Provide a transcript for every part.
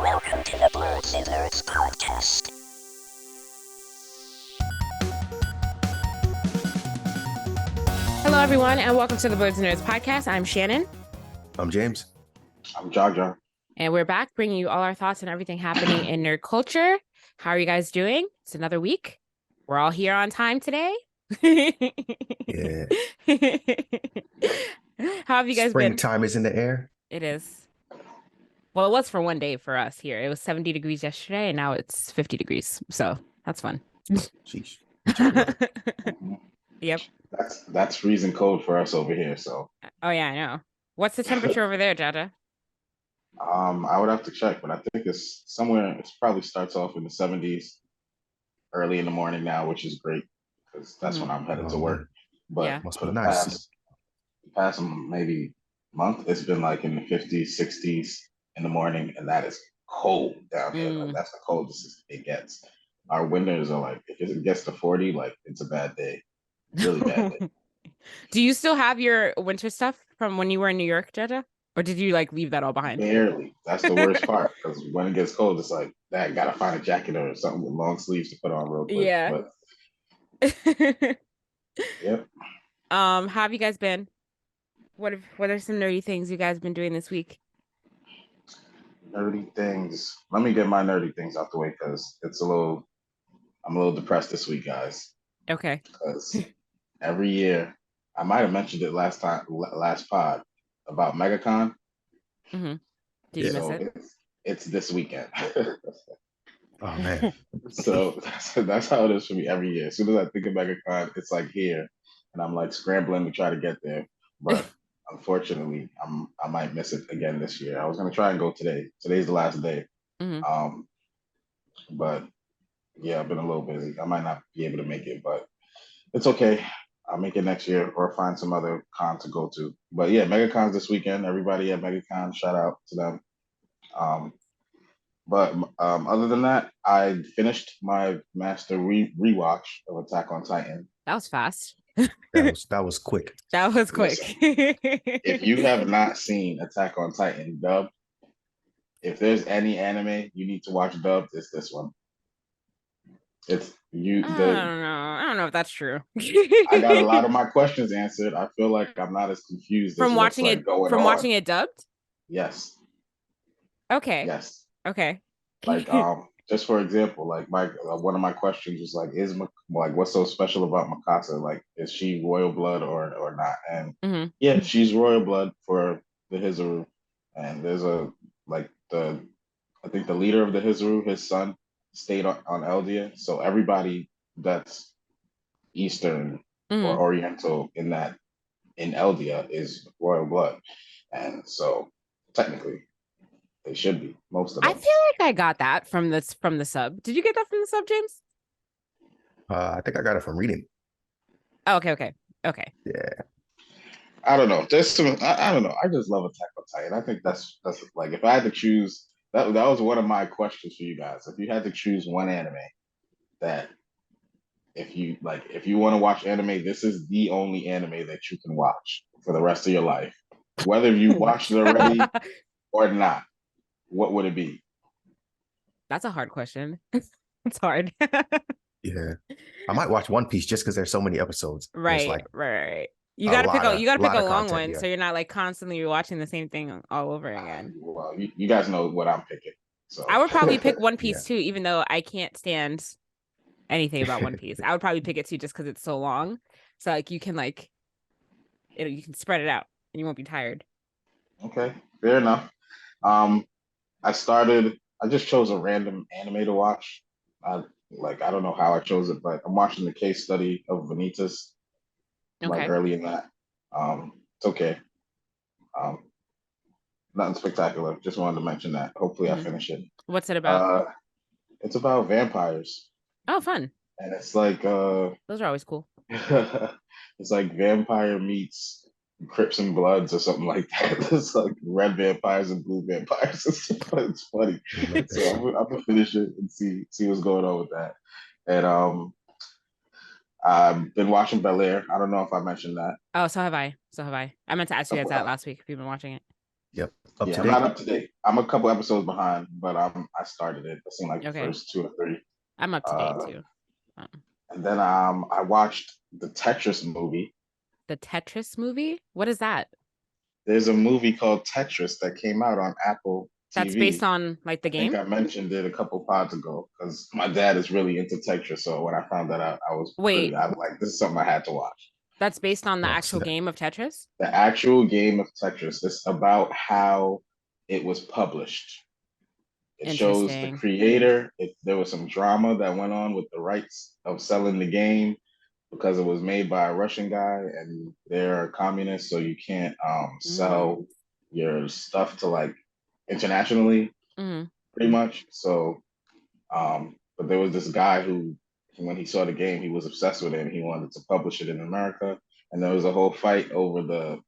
Welcome to the Blerdsnerds podcast. Hello, everyone, and welcome to the Blerdsnerds podcast. I'm Shannon. I'm James. I'm Jaja. And we're back bringing you all our thoughts on everything happening in nerd culture. How are you guys doing? It's another week. We're all here on time today. Yeah. How have you guys been? Springtime is in the air. It is. Well, it was for one day for us here. It was 70 degrees yesterday, and now it's 50 degrees. So that's fun. Sheesh. Yep. That's freezing cold for us over here. So. Oh yeah, I know. What's the temperature over there, Jaja? I would have to check, but I think it's somewhere. It probably starts off in the 70s early in the morning now, which is great because that's when I'm headed to work. Man. But Yeah. Must for be the nice. past maybe month, it's been like in the 50s, 60s in the morning, and that is cold down here. Like, that's the coldest it gets. Our winters are like, if it gets to 40, like it's a bad day. Really bad day. Do you still have your winter stuff from when you were in New York, Jaja? Or did you like leave that all behind? Barely. That's the worst part because when it gets cold, it's like, I gotta find a jacket or something with long sleeves to put on real quick. Yeah. But, yep. How have you guys been? What are some nerdy things you guys been doing this week? Nerdy things. Let me get my nerdy things out the way because I'm a little depressed this week, guys. Okay. Because every year, I might have mentioned it last pod about MegaCon. Mm-hmm. Did you miss it? It's this weekend. Oh man. So that's how it is for me every year. As soon as I think of MegaCon, it's like here, and I'm like scrambling to try to get there. But unfortunately, I might miss it again this year. I was gonna try and go today. Today's the last day. Mm-hmm. But yeah, I've been a little busy. I might not be able to make it, but it's okay. I'll make it next year or find some other con to go to. But yeah, MegaCon's this weekend. Everybody at MegaCon, shout out to them. But other than that, I finished my master rewatch of Attack on Titan. That was fast. That was quick. That was quick. If you have not seen Attack on Titan dubbed, if there's any anime you need to watch dubbed, it's this one. It's you. I don't know if that's true. I got a lot of my questions answered. I feel like I'm not as confused from as watching what's, it going from on. watching it dubbed. Yes. Okay. Yes. Okay. Like just for example, like my one of my questions was like, what's so special about Mikasa? Like, is she royal blood or not? And yeah, she's royal blood for the Hizuru, and there's I think the leader of the Hizuru, his son, stayed on Eldia. So everybody that's Eastern or Oriental in Eldia is royal blood, and so technically they should be, most of them. I feel like I got that from the sub. Did you get that from the sub, James? I think I got it from reading. Oh, okay. Yeah. I don't know. There's some. I don't know. I just love Attack on Titan. I think that's like, if I had to choose, that was one of my questions for you guys. If you had to choose one anime that, if you want to watch anime, this is the only anime that you can watch for the rest of your life, whether you watched it already or not. What would it be? That's a hard question. It's hard. Yeah. I might watch One Piece just because there's so many episodes. Right. You gotta pick a long one, yeah. So you're not like constantly watching the same thing all over again. Well, you guys know what I'm picking. So I would probably pick One Piece Yeah. too, even though I can't stand anything about One Piece. I would probably pick it too just because it's so long. So like you can you can spread it out and you won't be tired. Okay, fair enough. I just chose a random anime to watch. I don't know how I chose it, but I'm watching the case study of Vanitas. Okay. Early in that. It's okay. Nothing spectacular. Just wanted to mention that. Hopefully I finish it. What's it about? It's about vampires. Oh, fun. And it's like those are always cool. it's like vampire meets Crips and Bloods or something like that. It's like red vampires and blue vampires. It's funny. So I'm gonna finish it and see what's going on with that. And I've been watching Bel-Air. I don't know if I mentioned that. Oh, so have I. I meant to ask you guys that last week if you've been watching it. Yep. Up Yeah, to I'm date. not up to date. I'm a couple episodes behind, but I started it. I seen like the Okay. first 2 or 3. I'm up to date too. And then I watched the Tetris movie. The Tetris movie? What is that? There's a movie called Tetris that came out on Apple That's TV. based on like the I think game? I mentioned it a couple pods ago because my dad is really into Tetris. So when I found that out, I was like, this is something I had to watch. That's based on the Oh, actual snap. game of Tetris? The actual game of Tetris. It's about how it was published. It shows the Interesting. creator. There was some drama that went on with the rights of selling the game because it was made by a Russian guy and they're communists, so you can't sell your stuff to like internationally, Mm-hmm. pretty much. So, but there was this guy who, when he saw the game, he was obsessed with it and he wanted to publish it in America. And there was a whole fight over the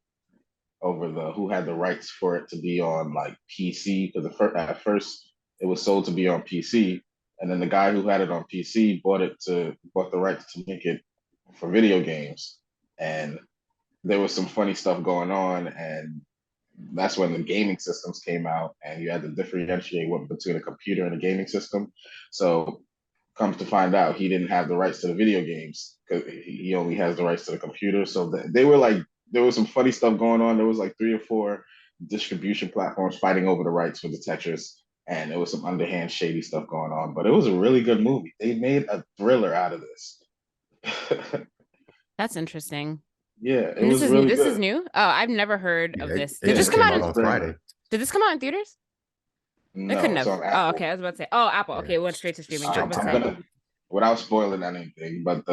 who had the rights for it to be on like PC because at first it was sold to be on PC, and then the guy who had it on PC bought the rights to make it for video games, and there was some funny stuff going on, and that's when the gaming systems came out, and you had to differentiate what between a computer and a gaming system. So comes to find out he didn't have the rights to the video games because he only has the rights to the computer. So they were like, there was some funny stuff going on. There was like 3 or 4 distribution platforms fighting over the rights for the Tetris, and there was some underhand shady stuff going on. But it was a really good movie. They made a thriller out of this. That's interesting. Yeah, it And was really this is good. new? Oh, I've never heard of Yeah, this. it Did this just come came out out in on Friday. Did this come out in theaters? It No, couldn't it's have. on Oh, Apple. okay. I was about to say. Oh, Apple. Yeah. Okay, it went straight to streaming. I Straight was to about to say. Apple. Without spoiling anything, but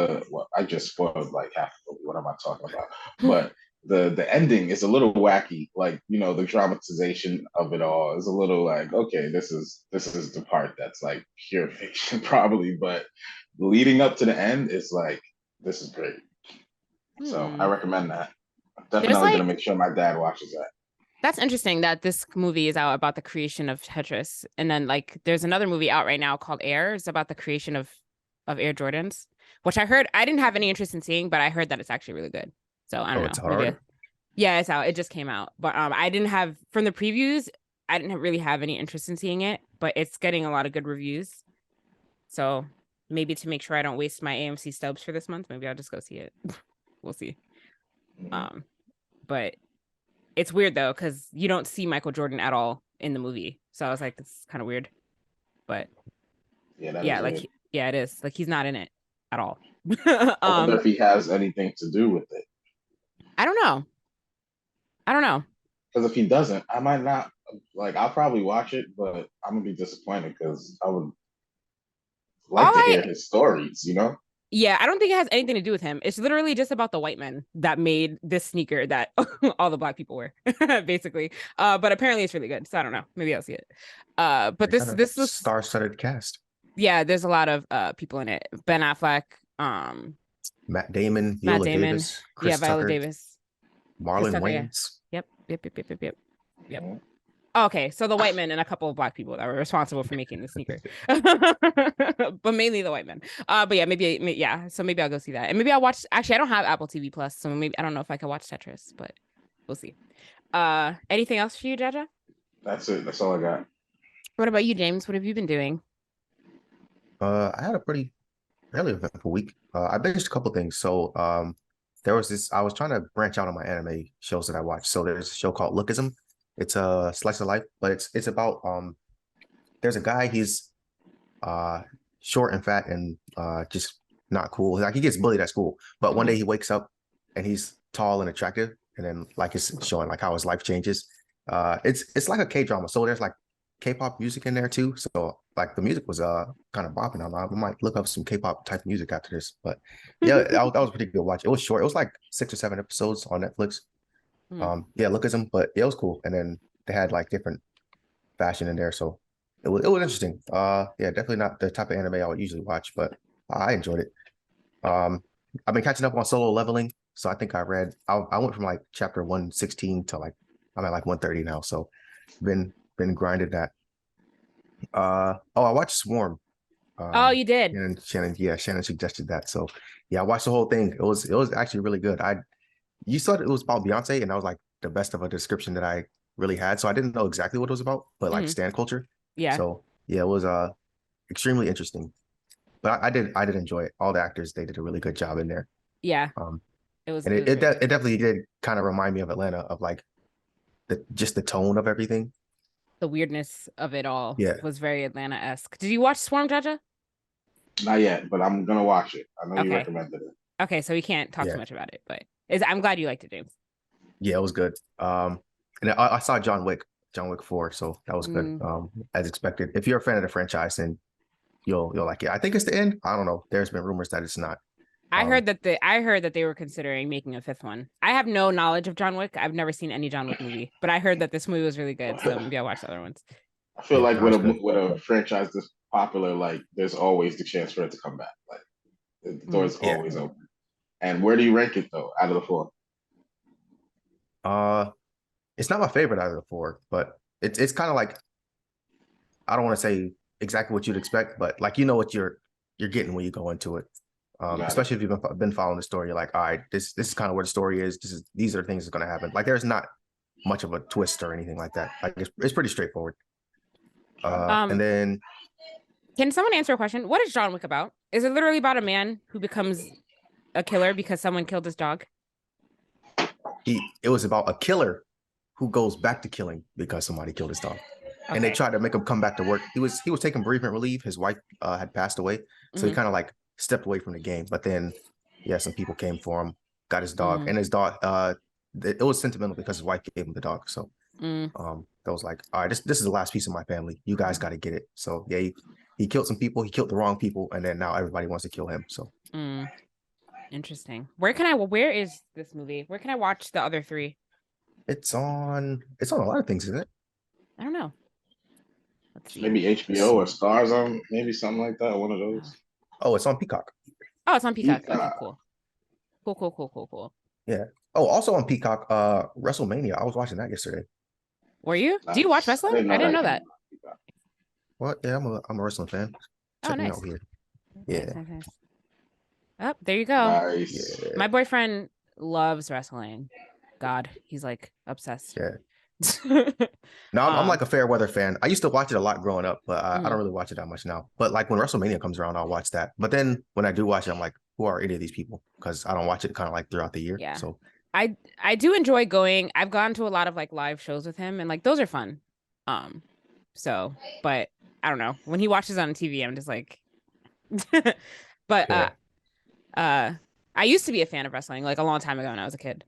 I just spoiled like half of it. What am I talking about? But the ending is a little wacky. Like, the dramatization of it all is a little like, okay, this is the part that's like pure fiction probably, but leading up to the end is like, this is great. So I recommend that. I'm definitely gonna make sure my dad watches that. That's interesting that this movie is out about the creation of Tetris. And then like there's another movie out right now called Air. It's about the creation of Air Jordans, which I heard I didn't have any interest in seeing, but I heard that it's actually really good. So I don't know. It's hard. Yeah, it's out. It just came out. But I didn't have from the previews, I didn't really have any interest in seeing it, but it's getting a lot of good reviews. So maybe to make sure I don't waste my AMC stubs for this month, maybe I'll just go see it. We'll see. But it's weird though, because you don't see Michael Jordan at all in the movie. So I was like, this is kind of weird. But yeah, like weird. yeah, it is. Like he's not in it at all. I wonder if he has anything to do with it. I don't know. Because if he doesn't, I might not like. I'll probably watch it, but I'm gonna be disappointed because I would like to hear his stories. Yeah, I don't think it has anything to do with him. It's literally just about the white men that made this sneaker that all the black people wear, basically. But apparently it's really good. So I don't know. Maybe I'll see it. But this was star-studded cast. Yeah, there's a lot of people in it. Ben Affleck, Matt Damon, Matt Viola Damon, Davis, Chris Viola Tucker, Davis, Marlon Tucker, Wayans. Yep. Okay, so the white men and a couple of black people that were responsible for making the sneaker, but mainly the white men. But yeah, maybe so maybe I'll go see that, and maybe I'll watch. Actually, I don't have Apple TV Plus, so maybe I don't know if I can watch Tetris, but we'll see. Anything else for you, Jaja? That's it. That's all I got. What about you, James? What have you been doing? I had a fairly eventful week. I binged a couple things. So there was this. I was trying to branch out on my anime shows that I watch. So there's a show called Lookism. It's a slice of life, but it's about there's a guy, he's short and fat and just not cool. Like he gets bullied at school, but one day he wakes up and he's tall and attractive, and then like it's showing like how his life changes. It's like a K-drama, so there's like K-pop music in there too. So like the music was kind of bopping. I might look up some K-pop type music after this, but yeah, that was a pretty good watch. It was short. It was like 6 or 7 episodes on Netflix. Yeah, Lookism, but it was cool. And then they had like different fashion in there, so it was interesting. Yeah, definitely not the type of anime I would usually watch, but I enjoyed it. I've been catching up on Solo Leveling, so I think I went from like chapter 116 to like I'm at like 130 now, so been grinding that. I watched Swarm. Oh, you did. And Shannon suggested that, so yeah, I watched the whole thing. It was actually really good. You said it was about Beyonce, and that was like the best of a description that I really had. So I didn't know exactly what it was about, but like Mhm. stand culture. Yeah. So yeah, it was extremely interesting. But I did enjoy it. All the actors, they did a really good job in there. Yeah. Um, It was and it was very it definitely did kind of remind me of Atlanta, of like just the tone of everything. the weirdness of it all Yeah. was very Atlanta-esque. Did you watch Swarm, Jaja? Not yet, but I'm gonna watch it. I know you Okay. recommended it. Okay, so we can't talk Yeah. too much about it, but I'm glad you liked it, James. Yeah, it was good. And I saw John Wick 4, so that was good. As expected. If you're a fan of the franchise, then you'll like it. I think it's the end. I don't know. There's been rumors that it's not. I heard that they were considering making a fifth one. I have no knowledge of John Wick. I've never seen any John Wick movie, but I heard that this movie was really good, so maybe I'll watch the other ones. I feel Yeah, like no, it's good. with a franchise this popular, like there's always the chance for it to come back. Like the door's Yeah. always open. And where do you rank it though, out of the four? It's not my favorite out of the four, but it's kind of like, I don't want to say exactly what you'd expect, but like you know what you're getting when you go into it. Got it. Especially if you've been following the story, you're like, all right, this is kind of where the story is. These are the things that's going to happen. Like there's not much of a twist or anything like that. Like it's pretty straightforward. And then Can someone answer a question? What is John Wick about? Is it literally about a man who becomes a killer because someone killed his dog? it was about a killer who goes back to killing because somebody killed his dog. And they Okay. tried to make him come back to work. He was taking bereavement leave. His wife had passed away, so he kind of like stepped away from the game. But then, yeah, some people came for him, got his dog, and his dog. It was sentimental because his wife gave him the dog. So, that was like, all right, this is the last piece of my family. You guys got to get it. So yeah, he killed some people. He killed the wrong people, and then now everybody wants to kill him. So. Interesting. Where is this movie? Where can I watch the other three? It's on a lot of things, isn't it? I don't know. Let's see. Maybe HBO or Stars on, maybe something like that. One of those. Oh, it's on Peacock. Oh, it's on Peacock. Okay, Peacock. cool. Yeah. Oh, also on Peacock, WrestleMania. I was watching that yesterday. Were you? Do you watch wrestling? I didn't know that. What? Yeah, I'm a wrestling fan. Check me nice. out here. Yeah. Nice. Oh, there you go. Nice. Yeah. My boyfriend loves wrestling. God, he's like obsessed. Yeah. No, I'm like a fair weather fan. I used to watch it a lot growing up, but I don't really watch it that much now. But like when WrestleMania comes around, I'll watch that. But then when I do watch it, I'm like, who are any of these people? Because I don't watch it kind of like throughout the year. Yeah. So I do enjoy going. I've gone to a lot of like live shows with him, and like those are fun. So, but I don't know, when he watches on TV, I'm just like, but I used to be a fan of wrestling like a long time ago when I was a kid.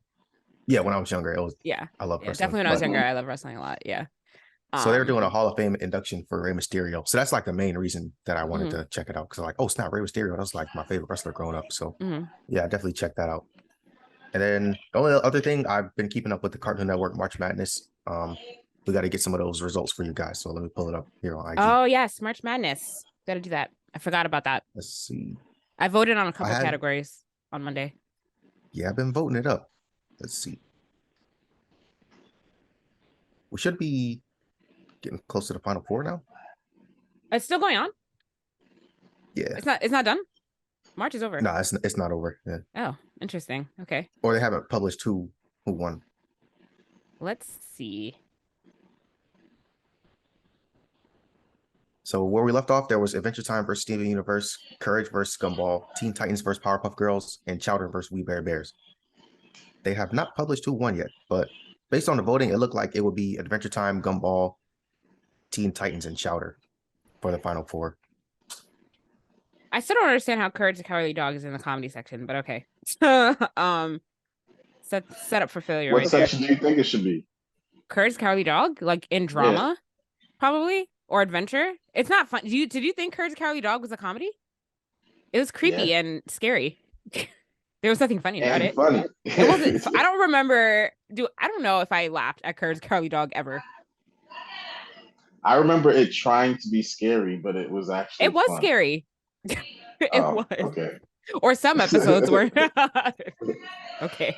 yeah, when I was younger, it was I love wrestling. Definitely when I was younger, I love wrestling a lot. Yeah. So they were doing a Hall of Fame induction for Rey Mysterio. So that's like the main reason that I wanted to check it out. Because I'm like, oh, it's not Rey Mysterio. That was like my favorite wrestler growing up. So yeah, definitely check that out. And then the only other thing, I've been keeping up with the Cartoon Network March Madness. We got to get some of those results for you guys. So let me pull it up here on IG. Oh yes, March Madness. Got to do that. I forgot about that. Let's see. I voted on a couple categories on Monday. Yeah, I've been voting it up. Let's see. We should be getting close to the Final Four now. It's still going on? Yeah. It's not done? March is over. No, it's not over. Yeah. Oh, interesting. Okay. Or they haven't published who won. Let's see. So where we left off, there was Adventure Time versus Steven Universe, Courage versus Gumball, Teen Titans versus Powerpuff Girls, and Chowder versus We Bare Bears. They have not published who won yet, but based on the voting, it looked like it would be Adventure Time, Gumball, Teen Titans, and Chowder for the Final Four. I still don't understand how Courage the Cowardly Dog is in the comedy section, but okay. Set up for failure. What section do you think it should be? Courage the Cowardly Dog, like in drama, probably, or adventure. It's not fun. Did you think Courage the Cowardly Dog was a comedy? It was creepy and scary. There was nothing funny about it. Funny. It wasn't. I don't remember. I don't know if I laughed at Courage the Cowardly Dog ever. I remember it trying to be scary, but it was actually. It was fun. Scary. It was. Okay. Or some episodes were. Okay.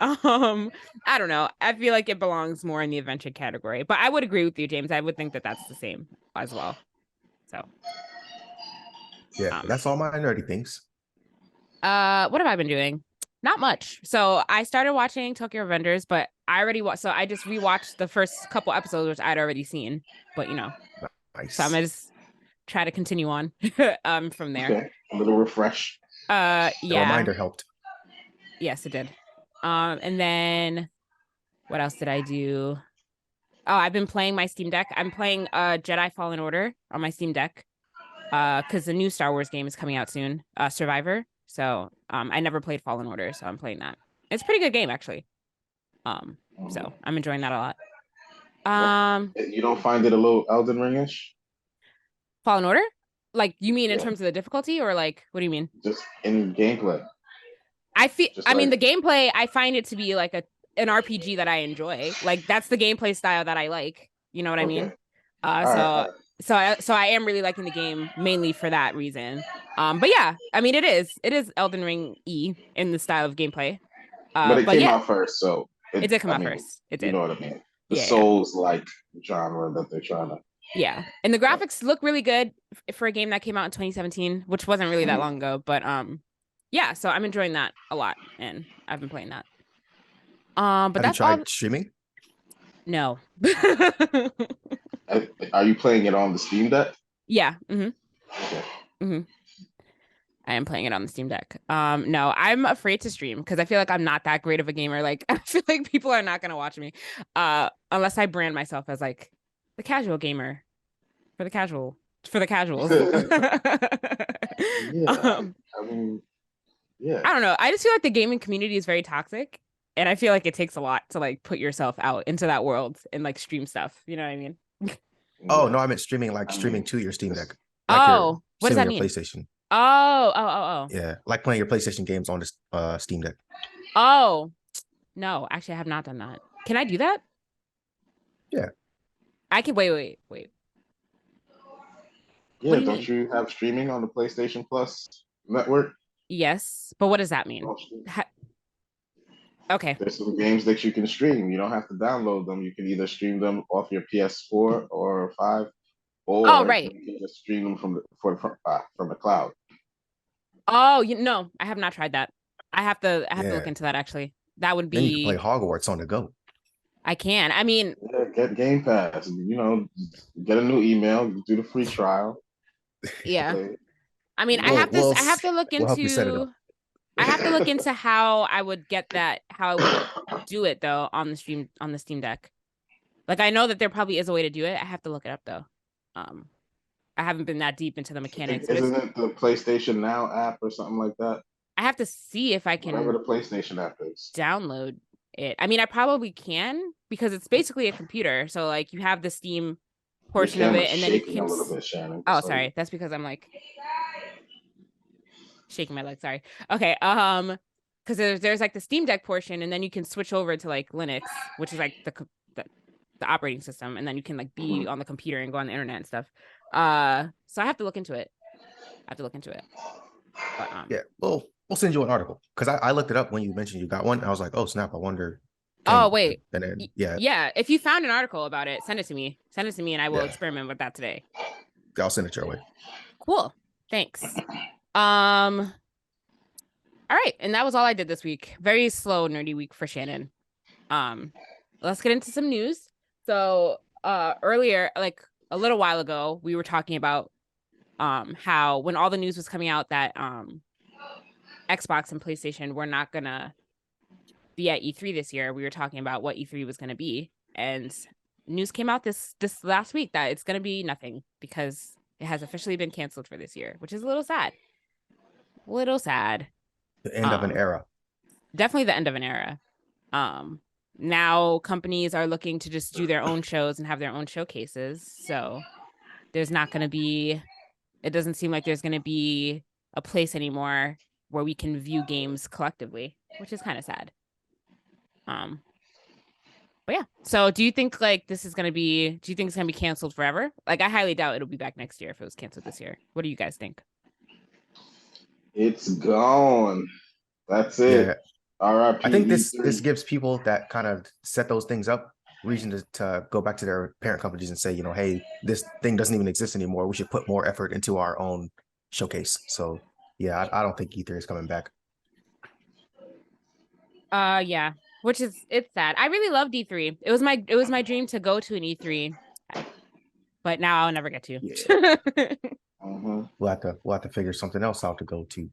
I don't know. I feel like it belongs more in the adventure category, but I would agree with you, James. I would think that that's the same as well. So. Yeah, that's all my nerdy things. What have I been doing? Not much. So I started watching Tokyo Revengers, but I already watched. So I just rewatched the first couple episodes, which I'd already seen. But so I'm Nice. gonna just try to continue on from there. Okay, a little refresh. The Yeah, reminder helped. yes, it did. And then what else did I do? Oh, I've been playing my Steam Deck. I'm playing Jedi Fallen Order on my Steam Deck. Because the new Star Wars game is coming out soon, Survivor. So I never played Fallen Order, so I'm playing that. It's a pretty good game actually. So I'm enjoying that a lot. You don't find it a little Elden Ringish? Fallen Order? Like you mean in Yeah. terms of the difficulty, or like what do you mean? Just in gameplay. I mean the gameplay, I find it to be like an RPG that I enjoy. Like that's the gameplay style that I like. You know what I mean? So I am really liking the game mainly for that reason. But yeah, I mean it is Elden Ring-y in the style of gameplay. But it came yeah, out first, so it did come out first. It did. You know what I mean? The Yeah, Souls like genre that they're trying to. Yeah, and the graphics look really good for a game that came out in 2017, which wasn't really that long ago. But yeah, so I'm enjoying that a lot, and I've been playing that. But Have that's you tried all. streaming? No. Are you playing it on the Steam Deck? Yeah. Okay. I am playing it on the Steam Deck. No, I'm afraid to stream because I feel like I'm not that great of a gamer. Like I feel like people are not gonna watch me, unless I brand myself as like the casual gamer for the casuals. Yeah, I mean, yeah. I don't know. I just feel like the gaming community is very toxic, and I feel like it takes a lot to like put yourself out into that world and like stream stuff. You know what I mean? Oh no, I meant streaming, like streaming to your Steam Deck. Like what does that mean? PlayStation. Oh. Yeah, like playing your PlayStation games on this Steam Deck. Oh, no, actually, I have not done that. Can I do that? Yeah. I can. Wait. Yeah, don't you have streaming on the PlayStation Plus network? Yes, but what does that mean? Okay. There's some games that you can stream. You don't have to download them. You can either stream them off your PS4 or 5, or right. you can just stream them from the cloud. Oh, no, I have not tried that. I have to look into that actually. That would be. Then you can play Hogwarts on the go. I can. I mean, get Game Pass. Get a new email. Do the free trial. Yeah. I mean, I have to look into. I have to look into how I would get that. How I would do it though on the Steam Deck. Like I know that there probably is a way to do it. I have to look it up though. I haven't been that deep into the mechanics. Isn't it the PlayStation Now app or something like that? I have to see if I can. Whatever the PlayStation app is. Download it. I mean, I probably can because it's basically a computer. So like you have the Steam portion of it, and then you can. A little bit, Shannon. Oh, sorry. That's because I'm like shaking my leg. Sorry. Okay. Because there's like the Steam Deck portion, and then you can switch over to like Linux, which is like the operating system, and then you can like be on the computer and go on the internet and stuff. So I have to look into it. But, yeah, well, we'll send you an article because I looked it up when you mentioned you got one. I was like, oh snap! I wonder. Oh wait. And then, yeah. Yeah. If you found an article about it, send it to me. And I will experiment with that today. I'll send it your way. Cool. Thanks. All right, and that was all I did this week. Very slow, nerdy week for Shannon. Let's get into some news. So, earlier, like a little while ago, we were talking about how when all the news was coming out that Xbox and PlayStation were not gonna be at E3 this year, we were talking about what E3 was gonna be, and news came out this last week that it's gonna be nothing because it has officially been canceled for this year, which is a little sad. The end of an era. Definitely the end of an era. Now companies are looking to just do their own shows and have their own showcases. So there's not going to be, it doesn't seem like there's going to be a place anymore where we can view games collectively, which is kind of sad. But yeah. So do you think like this is going to be, do you think it's going to be canceled forever? Like I highly doubt it'll be back next year if it was canceled this year. What do you guys think? It's gone. That's it. Yeah. R.I.P. I think this gives people that kind of set those things up reason to go back to their parent companies and say, you know, hey, this thing doesn't even exist anymore. We should put more effort into our own showcase. So yeah, I don't think E3 is coming back. Yeah, which is it's sad. I really loved E3. It was my dream to go to an E3, but now I'll never get to. Yeah. Mhm. We'll have to figure something else out to go to.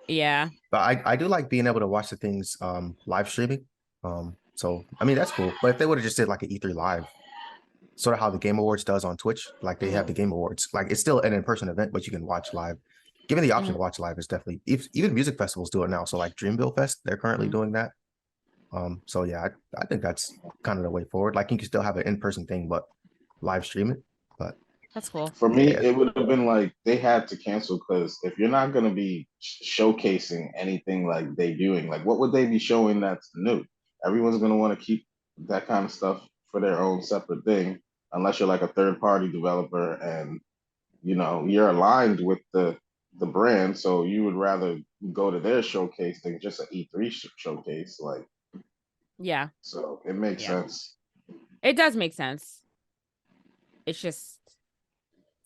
Yeah. But I do like being able to watch the things live streaming. So I mean that's cool. But if they would have just did like an E3 live, sort of how the Game Awards does on Twitch, like they have the Game Awards, like it's still an in-person event, but you can watch live. Given the option to watch live is definitely even music festivals do it now. So like Dreamville Fest, they're currently doing that. So yeah, I think that's kind of the way forward. Like you can still have an in-person thing, but live stream it. But That's cool. For me, Yeah. it would have been like they had to cancel because if you're not going to be showcasing anything like they doing, like what would they be showing that's new? Everyone's going to want to keep that kind of stuff for their own separate thing, unless you're like a third party developer and you're aligned with the brand, so you would rather go to their showcase than just an E3 showcase. Like, Yeah. so it makes Yeah. sense. It does make sense. It's just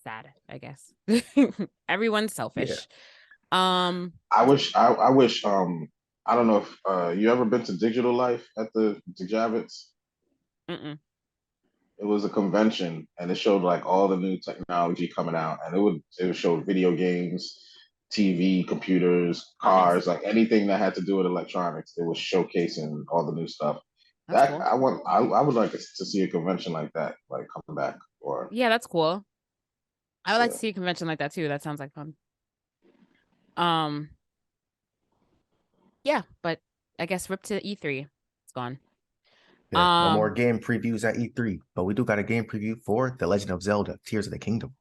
sad, I guess. Everyone's selfish. I wish I don't know if you ever been to Digital Life at the Javits. Mm-mm. It was a convention and it showed like all the new technology coming out, and it would show video games, TV, computers, Oh, nice. cars, like anything that had to do with electronics. It was showcasing all the new stuff. That's That cool. I would like to see a convention like that, like coming back. Or Yeah, that's cool. I would like to so. see a convention like that too. That sounds like fun. Yeah, but I guess rip to E3. It's gone. Yeah, no more game previews at E3, but we do got a game preview for The Legend of Zelda: Tears of the Kingdom.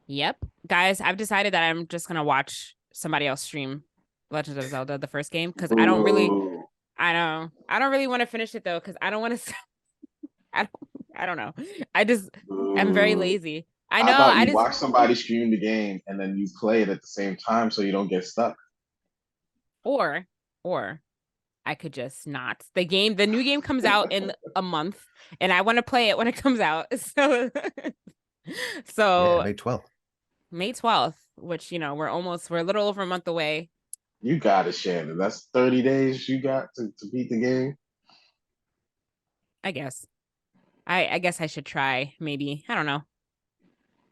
Yep. Guys, I've decided that I'm just gonna watch somebody else stream Legend of Zelda, the first game, because I don't really want to finish it though, because I don't want to I don't know. I'm very lazy. I know. How about you watch somebody stream the game and then you play it at the same time so you don't get stuck? Or I could just not. The new game comes out in a month, and I want to play it when it comes out. So, Yeah, May 12th. May 12th, which we're a little over a month away. You got it, Shannon. That's 30 days you got to beat the game. I guess. I guess I should try. Maybe. I don't know.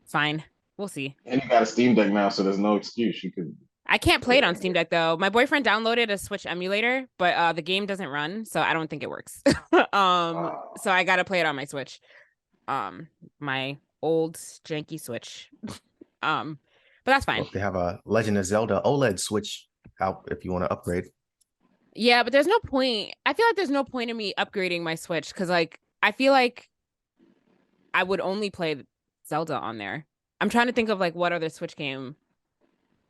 Fine. We'll see. And you got a Steam Deck now, so there's no excuse. You could. I can't play it on Steam Deck though. My boyfriend downloaded a Switch emulator, but the game doesn't run, so I don't think it works. So I gotta play it on my Switch. My old janky Switch. But that's fine. Well, they have a Legend of Zelda OLED Switch out if you want to upgrade. Yeah, but there's no point. I feel like there's no point in me upgrading my Switch because I feel like I would only play Zelda on there. I'm trying to think of what other Switch game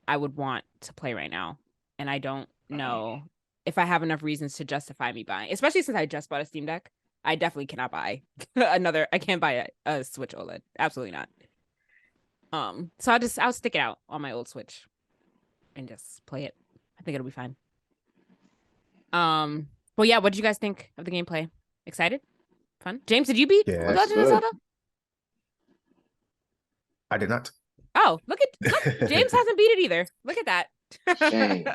I would want to play right now, and I don't know if I have enough reasons to justify me buying, especially since I just bought a Steam Deck. I definitely cannot buy I can't buy a Switch OLED. Absolutely not. So I'll stick it out on my old Switch and just play it. I think it'll be fine. Well, yeah, what did you guys think of the gameplay? Excited? Fun? James, did you beat Legend of Zelda? I did not. Oh, look, James hasn't beat it either. Look at that. Shame.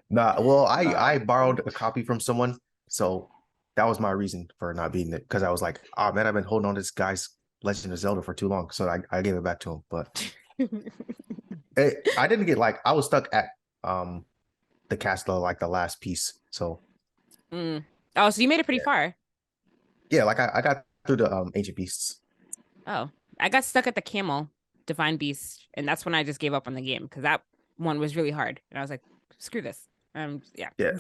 Nah, well, I borrowed a copy from someone, so that was my reason for not beating it, because I was like, oh man, I've been holding on to this guy's Legend of Zelda for too long, so I gave it back to him. But I didn't get I was stuck at the castle, the last piece. So oh, so you made it pretty far. Yeah, I got through the ancient beasts. Oh, I got stuck at the camel divine beast, and that's when I just gave up on the game because that one was really hard, and I was like, screw this. Yeah.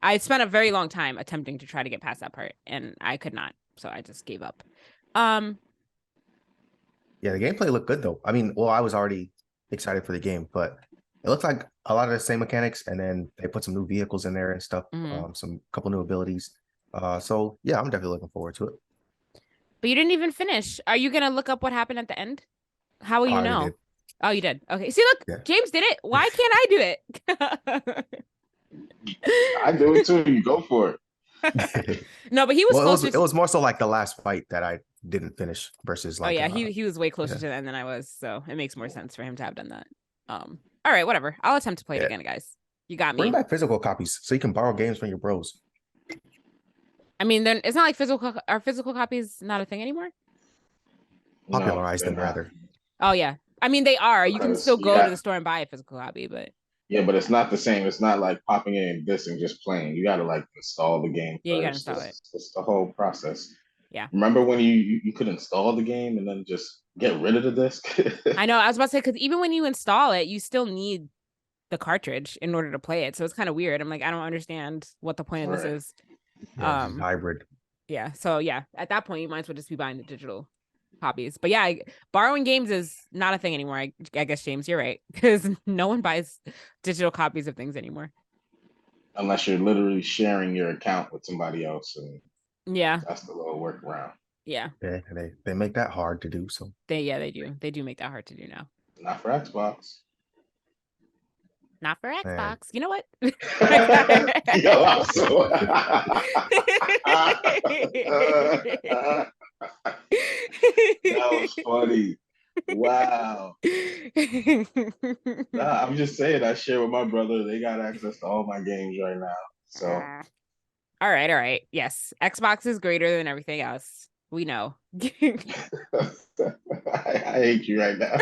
I spent a very long time attempting to try to get past that part, and I could not, so I just gave up. Yeah, the gameplay looked good though. I mean, well, I was already excited for the game, but it looked like a lot of the same mechanics, and then they put some new vehicles in there and stuff, some couple new abilities. So yeah, I'm definitely looking forward to it. But you didn't even finish. Are you gonna look up what happened at the end? How will you know? Did. Oh, you did. Okay. See, look, James did it. Why can't I do it? I do it too. You go for it. No, but he was closer. It was more so the last fight that I didn't finish versus oh yeah, he was way closer to the end than I was, so it makes more sense for him to have done that. All right, whatever. I'll attempt to play it again, guys. You got Bring me. back physical copies so you can borrow games from your bros. I mean, then it's not like physical copies not a thing anymore? No, Popularize they're them not. rather. Oh yeah. I mean, they are. You can Because still go to the store and buy a physical copy, but yeah, but it's not the same. It's not like popping in this and just playing. You got to like install the game yeah, you gotta first. install it. It's the whole process. Yeah. Remember when you could install the game and then just get rid of the disc? I know. I was about to say, because even when you install it, you still need the cartridge in order to play it. So it's kind of weird. I'm like, I don't understand what the point of this Right. is. Yeah, this is hybrid. Yeah. So yeah, at that point, you might as well just be buying the digital copies. But yeah, borrowing games is not a thing anymore. I guess, James, you're right, because no one buys digital copies of things anymore. Unless you're literally sharing your account with somebody else, and Yeah. that's the little workaround. Yeah. Yeah, they make that hard to do. So They do. They do make that hard to do now. Not for Xbox. Not for Man. Xbox. You know what? Yo, I'm so... That was funny. Wow. Nah, I'm just saying, I share with my brother. They got access to all my games right now. So All right. Yes. Xbox is greater than everything else. We know. I hate you right now.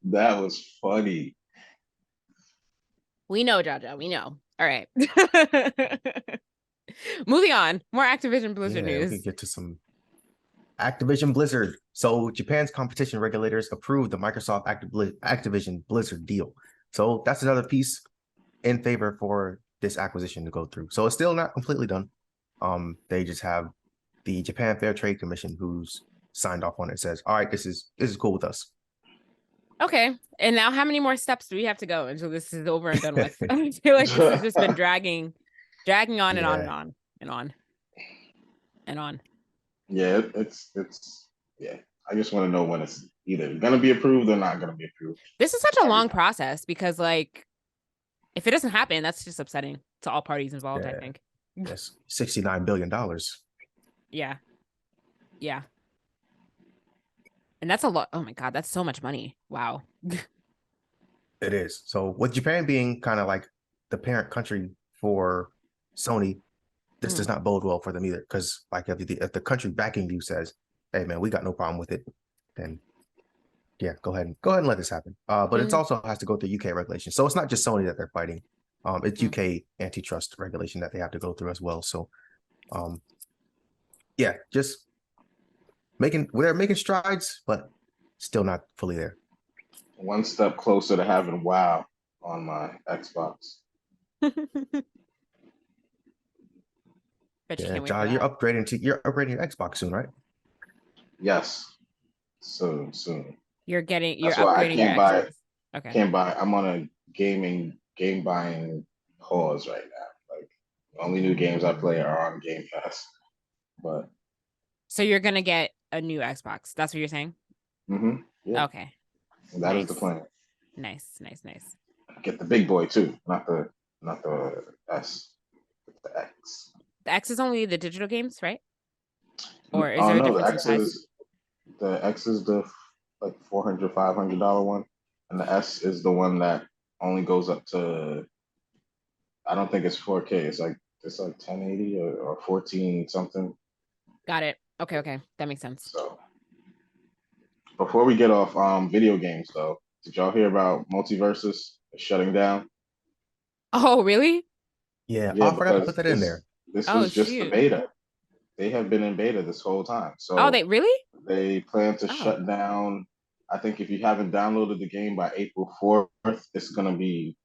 That was funny. We know, Jaja. We know. All right. Moving on. More Activision Blizzard yeah, we news. can get to some Activision Blizzard. So Japan's competition regulators approved the Microsoft Activision Blizzard deal. So that's another piece in favor for this acquisition to go through. So it's still not completely done. They just have the Japan Fair Trade Commission who's signed off on it. Says, all right, this is cool with us. Okay. And now how many more steps do we have to go until this is over and done with? I feel like this has just been dragging on and on and on and on and on. Yeah, it's yeah. I just want to know when it's either gonna be approved or not gonna be approved. This is such a long process because, like, if it doesn't happen, that's just upsetting to all parties involved, I think. Yes, $69 billion. Yeah. Yeah. And that's a lot. Oh my God, that's so much money. Wow. It is. So with Japan being kind of like the parent country for Sony, this does not bode well for them either. Because like if the country backing you says, "Hey man, we got no problem with it," then yeah, go ahead and let this happen. But it also has to go through UK regulation. So it's not just Sony that they're fighting. It's UK antitrust regulation that they have to go through as well. So, yeah, just we're making strides, but still not fully there. One step closer to having WoW on my Xbox. Yeah, John, you're upgrading your Xbox soon, right? Yes, soon. You're upgrading your Xbox. Okay. Can't buy. I'm on a game buying pause right now. Like the only new games I play are on Game Pass. But so you're gonna get a new Xbox. That's what you're saying? Yeah. Okay. That is the plan. Nice. Get the big boy too, not the S. The X. The X is only the digital games, right? Or is there a difference in size? The X is the like $400, $500 one, and the S is the one that only goes up to. I don't think it's 4K. It's like 1080 or 14 something. Got it. Okay, that makes sense. So before we get off video games though, did y'all hear about Multiversus shutting down? Oh, really? Yeah, I forgot to put that in there. This was just the beta. They have been in beta this whole time. So they really? They plan to shut down. I think if you haven't downloaded the game by April 4th, it's gonna be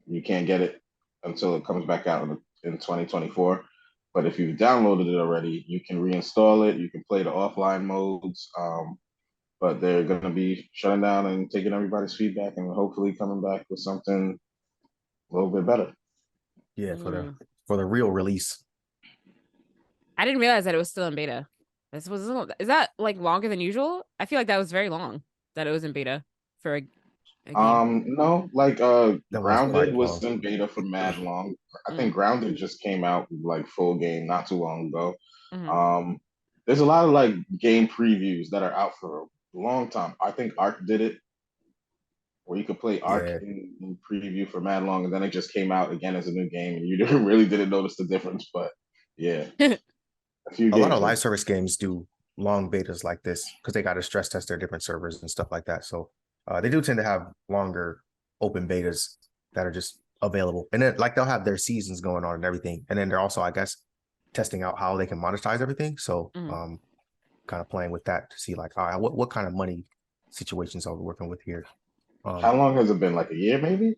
you can't get it until it comes back out in 2024. But if you've downloaded it already, you can reinstall it. You can play the offline modes. But they're gonna be shutting down and taking everybody's feedback and hopefully coming back with something a little bit better. Yeah, for the real release. I didn't realize that it was still in beta. Is that like longer than usual? I feel like that was very long that it was in beta for a game. No, like Grounded was in beta for mad long. I think Grounded just came out like full game not too long ago. There's a lot of like game previews that are out for a long time. I think Ark did it where you could play Ark Yeah. in preview for mad long, and then it just came out again as a new game, and you didn't notice the difference. But yeah, a few A lot of games. live service games do long betas like this because they got to stress test their different servers and stuff like that. So they do tend to have longer open betas that are just available, and then like they'll have their seasons going on and everything, and then they're also, I guess, testing out how they can monetize everything. So kind of playing with that to see like, all right, what kind of money situations are we working with here? How long has it been? Like a year, maybe?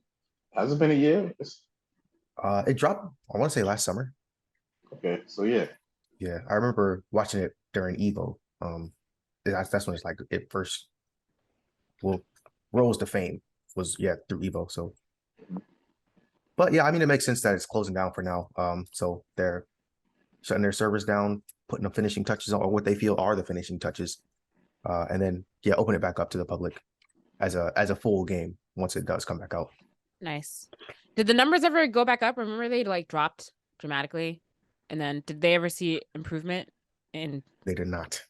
Has it been a year? It dropped, I want to say last summer. Okay, so yeah. Yeah, I remember watching it during Evo. That's when it's like it first rose to fame was through Evo. So, but yeah, I mean it makes sense that it's closing down for now. So they're shutting their servers down, putting the finishing touches on, or what they feel are the finishing touches, and then open it back up to the public as a full game once it does come back out. Nice. Did the numbers ever go back up? Remember they like dropped dramatically, and then did they ever see improvement? In They did not.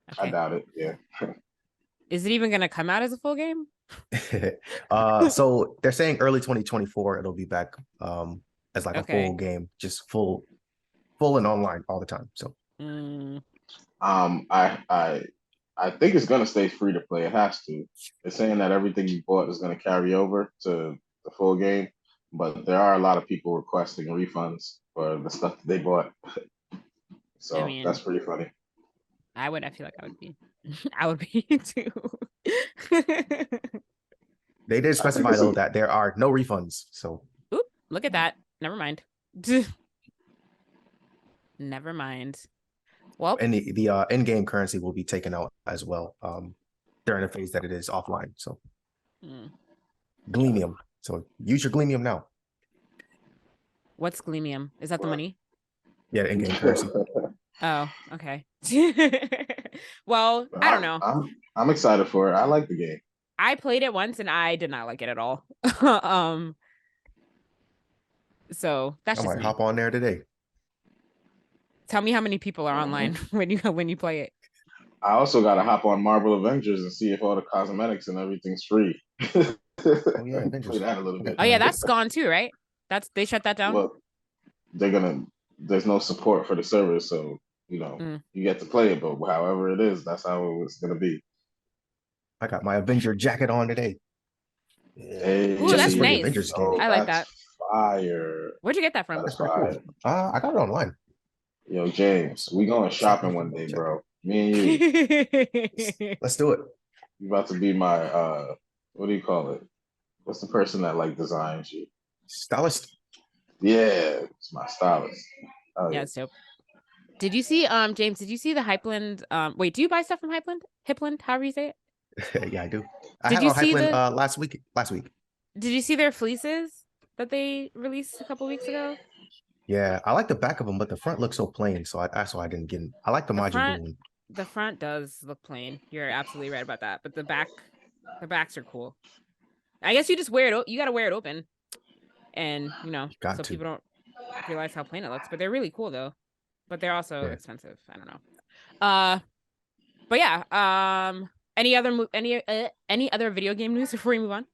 I okay, doubt it. Yeah. is it even gonna come out as a full game? So they're saying early 2024 it'll be back as like a Okay. full game, just full and online all the time. So I think it's gonna stay free to play. It has to. It's saying that everything you bought is gonna carry over to the full game, but there are a lot of people requesting refunds for the stuff that they bought. So I mean, that's pretty funny. I feel like I would be. I would be too. they did specify though that there are no refunds. So Oop, look at that. Never mind. Never mind. Well, and the in-game currency will be taken out as well during the phase that it is offline. So Gleamium. So use your Gleamium now. What's Gleamium? Is that the money? Yeah, the in-game currency. Oh, okay. Well, I don't know. I'm excited for it. I like the game. I played it once and I did not like it at all. So that's I just might me. hop on there today. Tell me how many people are online when you play it. I also got to hop on Marvel Avengers and see if all the cosmetics and everything's free. Oh yeah, Avengers. Play that a little bit. Oh yeah, that's gone too, right? They shut that down. Well, there's no support for the servers, so you get to play it, but however it is, that's how it's gonna be. I got my Avenger jacket on today. Hey, ooh, that's nice. Avengers game. I like that. Fire. Where'd you get that from? That's fire. I got it online. Yo, James, we going shopping one day, bro. Me and you. Let's do it. You about to be my what do you call it? What's the person that like designs you? Stylist. Yeah, it's my stylist. Oh, Yeah, it's dope. Did you see James, did you see the Hypeland? Wait, do you buy stuff from Hypeland, however you say it? Yeah, I do. I Did had you on see Hypeland last week. Did you see their fleeces that they released a couple weeks ago? Yeah, I like the back of them, but the front looks so plain, so that's why I didn't get it. I like the Majin Buu one. The front does look plain. You're absolutely right about that. But the backs are cool. I guess you just wear it. You got to wear it open, and so people don't realize how plain it looks. But they're really cool though. But they're also expensive. I don't know. But yeah. Any other video game news before we move on?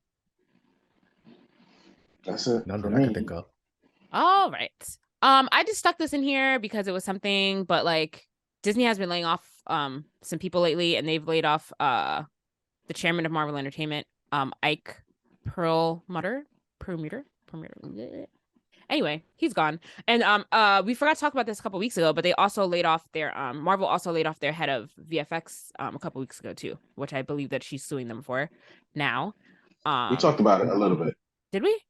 That's it. None that I can think of. All right. I just stuck this in here because it was something, but like Disney has been laying off some people lately, and they've laid off the chairman of Marvel Entertainment, Ike Perlmutter. Anyway, he's gone. And we forgot to talk about this a couple weeks ago, but they also laid off their Marvel also laid off their head of VFX a couple weeks ago too, which I believe that she's suing them for now. We talked about it a little bit. Did we?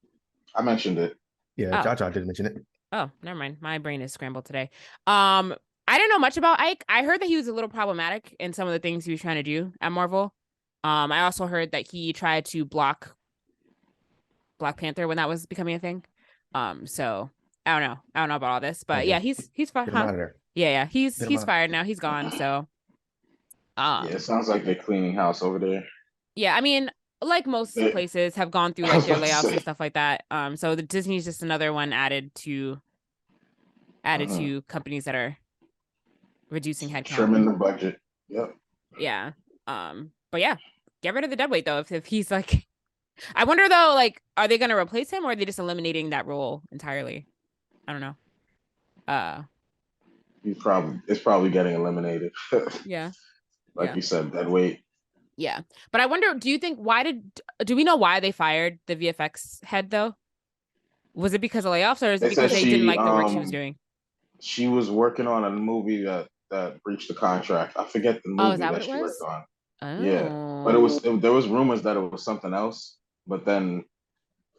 I mentioned it. Yeah, Jaja did mention it. Oh, never mind. My brain is scrambled today. I didn't know much about Ike. I heard that he was a little problematic in some of the things he was trying to do at Marvel. I also heard that he tried to block Black Panther when that was becoming a thing. So I don't know about all this, but yeah, he's fired. Huh? Yeah, he's fired now. He's gone. So yeah, it sounds like they're cleaning house over there. Yeah, I mean, like most places have gone through like their layoffs and stuff like that. So the Disney's just another one added to companies that are reducing headcount. Trimming the budget. Yep. Yeah. But yeah, get rid of the deadweight though if he's like I wonder though, like, are they gonna replace him or are they just eliminating that role entirely? I don't know. It's probably getting eliminated. Yeah, Like yeah, you said, dead weight. yeah. But I wonder, do we know why they fired the VFX head though? Was it because of layoffs or is it They because said they didn't like the work she was doing? she was working on a movie that breached the contract. I forget the Oh, is movie that what that it she worked was? on. Yeah, but Oh. there was rumors that it was something else. But then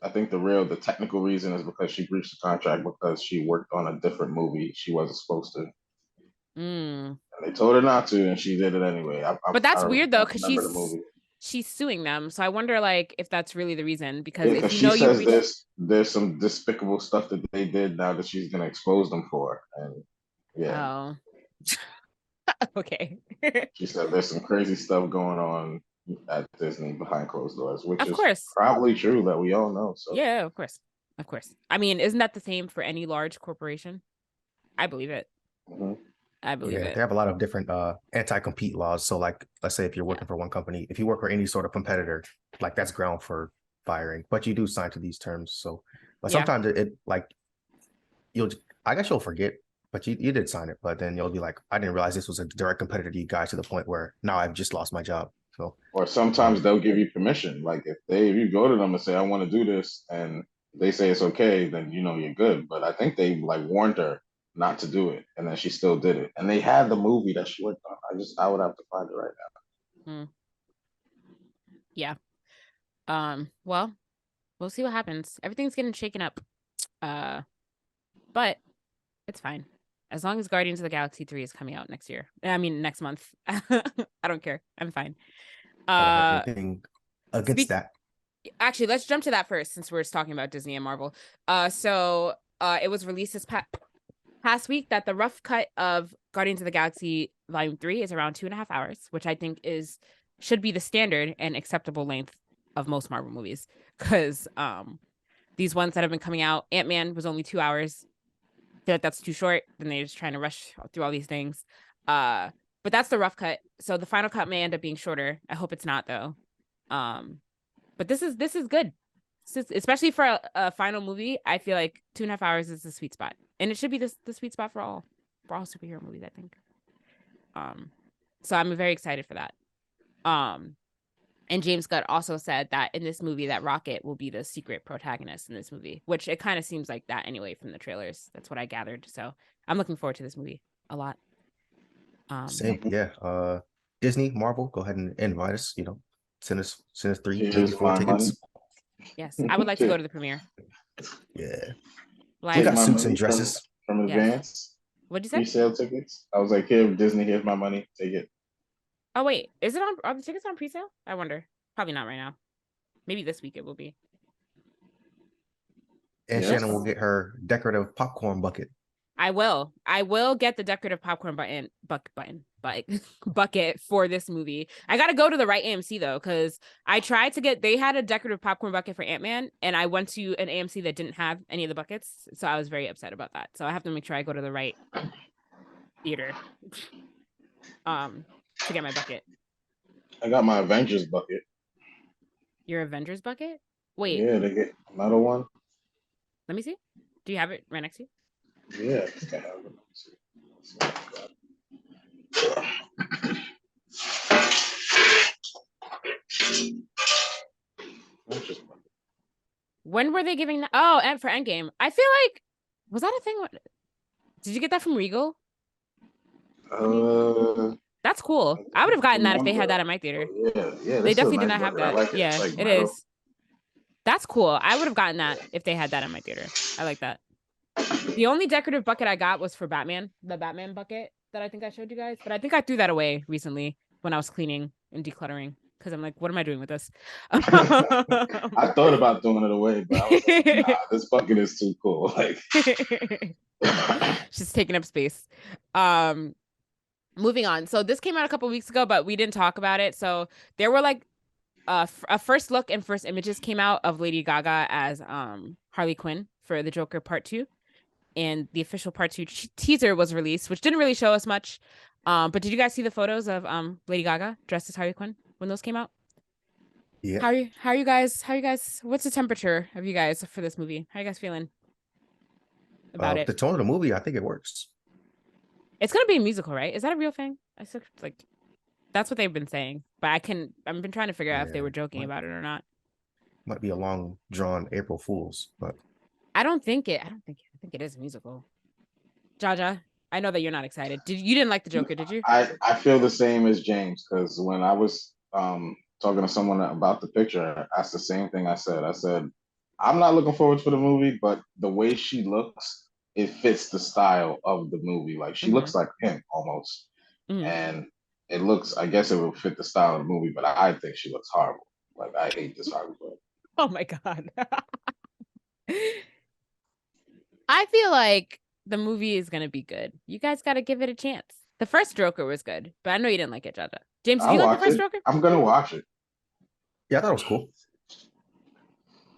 I think the technical reason is because she breached the contract because she worked on a different movie she wasn't supposed to. Mm. And they told her not to, and she did it anyway. But I that's don't weird though, because remember the movie. she's suing them. So I wonder like if that's really the reason. Because Yeah, if because you she know you says breached there's some despicable stuff that they did now that she's gonna expose them for, and yeah, oh. Okay. she said there's some crazy stuff going on at Disney behind closed doors, which Of is course. probably true that we all know. So Yeah, of course. Of course. I mean, isn't that the same for any large corporation? I believe it. mhm. I believe Yeah, it. they have a lot of different anti-compete laws. So like let's say if you're Yeah. working for one company, if you work for any sort of competitor, like that's ground for firing. But you do sign to these terms. So but Yeah. sometimes it like you'll I guess you'll forget, but you did sign it, but then you'll be like, I didn't realize this was a direct competitor to you guys to the point where now I've just lost my job. So Or sometimes they'll give you permission. Like if you go to them and say I want to do this, and they say it's okay, then you know you're good. But I think they like warned her not to do it, and then she still did it. And they had the movie that she worked on. I would have to find it right Hmm. Yeah. Well, we'll see what happens. Everything's getting shaken up. But it's fine. As long as Guardians of the Galaxy 3 is coming out next year. I mean next month. I don't care. I'm fine. I don't have anything against Speak that. Actually, let's jump to that first since we're talking about Disney and Marvel. So it was released this past week that the rough cut of Guardians of the Galaxy Volume 3 is around 2.5 hours, which I think should be the standard and acceptable length of most Marvel movies. Because these ones that have been coming out, Ant-Man was only 2 hours. I feel like that's too short. Then they're just trying to rush through all these things. But that's the rough cut. So the final cut may end up being shorter. I hope it's not though. But this is good. Especially for a final movie. I feel like 2.5 hours is the sweet spot, and it should be the sweet spot for all superhero movies, I think. So I'm very excited for that. And James Gunn also said that in this movie that Rocket will be the secret protagonist in this movie, which it kind of seems like that anyway from the trailers. That's what I gathered. So I'm looking forward to this movie a lot. Same, yeah. Disney, Marvel, go ahead and invite us. Send us 3, now. maybe Here's 4 my money. tickets. Yes, I would like to go to the premiere. Yeah, we Live. got My suits and money dresses. from Yes. advance. What'd you say? Pre-sale tickets. I was like, here, Disney, here's my money. Take it. Oh wait, are the tickets on presale? I wonder. Probably not right now. Maybe this week it will be. And Yeah, Shannon will get her decorative popcorn bucket. I will get the decorative popcorn bucket for this movie. I gotta go to the right AMC though, because I tried to they had a decorative popcorn bucket for Ant-Man, and I went to an AMC that didn't have any of the buckets, so I was very upset about that. So I have to make sure I go to the right theater, to get my bucket. I got my Avengers bucket. Your Avengers bucket? Wait, Yeah, they get another one. let me see. Do you have it right next to you? Yeah, I think I have it. Let's see. Avengers bucket. When were they giving that? Oh, and for Endgame. I feel like, was that a thing? Did you get that from Regal? That's cool. I would have gotten that if they had that at my theater. Yeah. They This is a definitely did nice not have bucket. I that. like it. Yeah, It's like it metal. is. That's cool. I would have gotten that if they had that at my theater. I like that. The only decorative bucket I got was for Batman, the Batman bucket that I think I showed you guys. But I think I threw that away recently when I was cleaning and decluttering because I'm like, what am I doing with this? I thought about throwing it away, but I was like, nah, this bucket is too cool. Like, just taking up space. Moving on. So this came out a couple weeks ago, but we didn't talk about it. So there were like a first look and first images came out of Lady Gaga as Harley Quinn for the Joker Part 2. And the official Part 2 teaser was released, which didn't really show us much. But did you guys see the photos of Lady Gaga dressed as Harley Quinn when those came out? Yeah. How are you guys? How are you guys? What's the temperature of you guys for this movie? How are you guys feeling about it? The tone of the movie, I think it works. It's gonna be a musical, right? Is that a real thing? I said like that's what they've been saying, but I've been trying to figure out if they Yeah, were joking might about it or not. might be a long drawn April Fools, but I think it is a musical. Jaja, I know that you're not excited. You didn't like the Joker, did you? I feel the same as James because when I was talking to someone about the picture, that's the same thing I said. I said I'm not looking forward to the movie, but the way she looks, it fits the style of the movie. Like she Mm-hmm. looks like him almost, Mm-hmm. and it looks. I guess it will fit the style of the movie, but I think she looks horrible. Like I hate this Hollywood. Oh my god. I feel like the movie is gonna be good. You guys gotta give it a chance. The first Joker was good, but I know you didn't like it, Jaja. James, did I'll you like the watch first it. Joker? I'm gonna watch it. yeah, I thought it was cool.